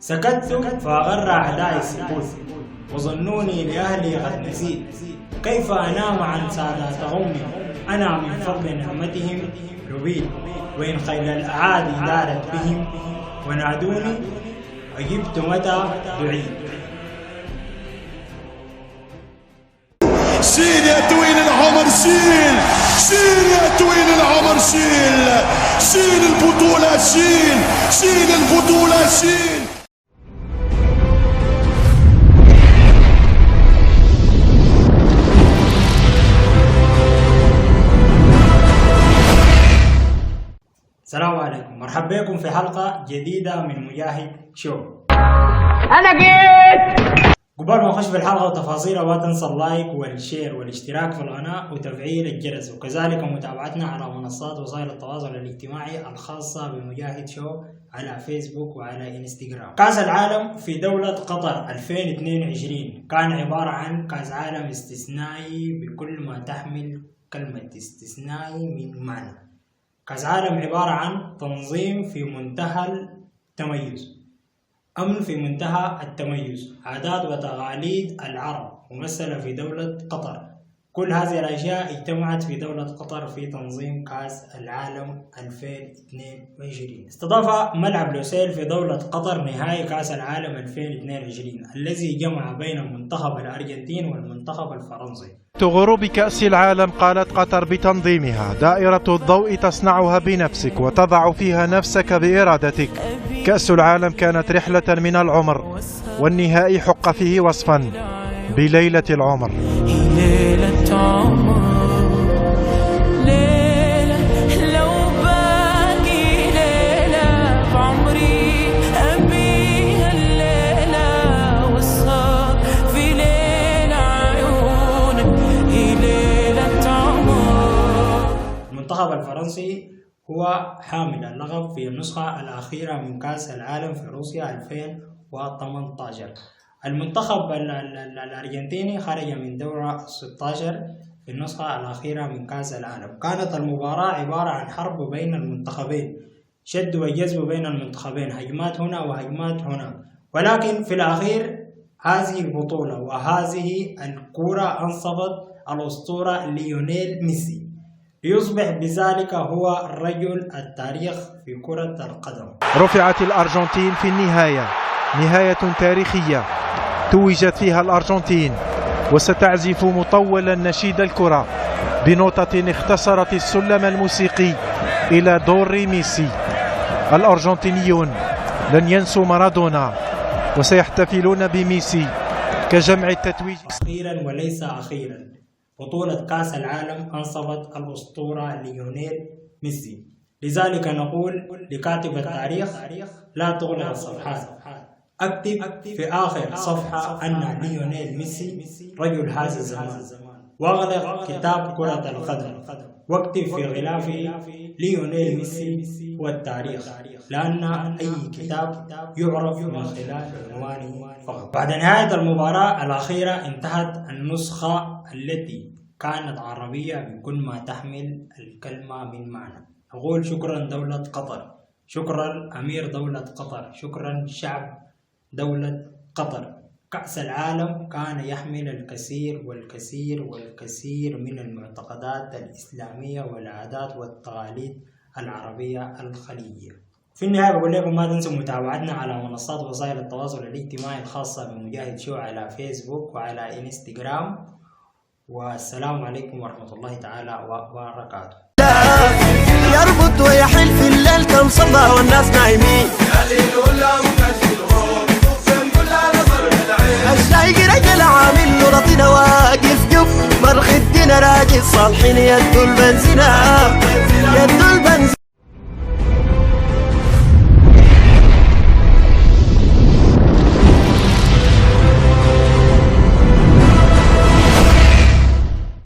سكت فأغر أعدائي السكوت، وظنوني لأهلي قد نسيت. كيف أنام عن ساداتهم؟ أنا من فضل نعمتهم ربيت، وإن خيل الأعادي دارت بهم ونادوني أجبت متى دعيت. شيل يا طويل العمر شيل، شيل يا طويل العمر شيل، شيل البطولة شيل، شيل البطولة شيل. السلام عليكم، مرحبا بكم في حلقة جديدة من مجاهد شو. أنا جيت. قبل ما نخش في الحلقة وتفاصيلها لا تنسى اللايك والشير والاشتراك في القناة وتفعيل الجرس، وكذلك متابعتنا على منصات وسائل التواصل الاجتماعي الخاصة بمجاهد شو على فيسبوك وعلى انستغرام. كأس العالم في دولة قطر 2022 كان عبارة عن كأس عالم استثنائي بكل ما تحمل كلمة استثنائي من معنى. كأس عالم عبارة عن تنظيم في منتهى التميز، أمن في منتهى التميز، عادات وتقاليد العرب ممثلة في دولة قطر. كل هذه الأشياء اجتمعت في دولة قطر في تنظيم كأس العالم 2022. استضاف ملعب لوسيل في دولة قطر نهائي كأس العالم 2022 الذي جمع بين المنتخب الأرجنتين والمنتخب الفرنسي. غروب كأس العالم قالت قطر بتنظيمها: دائرة الضوء تصنعها بنفسك وتضع فيها نفسك بإرادتك. كأس العالم كانت رحلة من العمر، والنهائي حق فيه وصفا بليلة العمر. ليلة عمر، ليلة لو باقي ليلة بعمري أبيها الليلة والسهر في ليلة عيونك. ليلة عمر. المنتخب الفرنسي هو حامل اللقب في النسخة الأخيرة من كأس العالم في روسيا 2018. المنتخب الأرجنتيني خرج من دور 16 في النسخة الأخيرة من كأس العالم. كانت المباراة عبارة عن حرب بين المنتخبين، شد وجذب بين المنتخبين، هجمات هنا وهجمات هنا، ولكن في الأخير هذه البطولة وهذه الكرة أنصفت الأسطورة ليونيل ميسي، يصبح بذلك هو رجل التاريخ في كرة القدم. رفعت الأرجنتين في النهاية، نهاية تاريخية توجت فيها الأرجنتين، وستعزف مطولا نشيد الكرة بنوتة اختصرت السلم الموسيقي إلى دور ميسي. الأرجنتينيون لن ينسوا مارادونا وسيحتفلون بميسي كجمع التتويج. أخيرا وليس أخيرا، بطولة كأس العالم أنصفت الأسطورة ليونيل ميسي. لذلك نقول لكاتب التاريخ: لا تغلق الصفحات، اكتب في آخر صفحة أن ليونيل ميسي رجل هذا الزمان، واغلق كتاب كرة القدم واكتب في غلافه ليونيل ميسي والتاريخ، لأن أي كتاب يعرف من خلال عنوانه فقط. بعد نهاية المباراة الأخيرة انتهت النسخة التي كانت عربية بكل ما تحمل الكلمة من معنى. أقول شكرا دولة قطر، شكرا أمير دولة قطر، شكرا شعب دولة قطر. كأس العالم كان يحمل الكثير والكثير والكثير من المعتقدات الإسلامية والعادات والتقاليد العربية الخليجية. في النهاية بقول لكم ما تنسوا متابعتنا على منصات وسائل التواصل الاجتماعي الخاصة بمجاهد شو على فيسبوك وعلى انستغرام، والسلام عليكم ورحمة الله تعالى وبركاته. يربط ويحل في الليل كم صبا والناس نايمين، الشايق رجل عامل له رطينا واقف جف مرخ الدين راجل صالحين يدو البنزينة يدو البنزينة.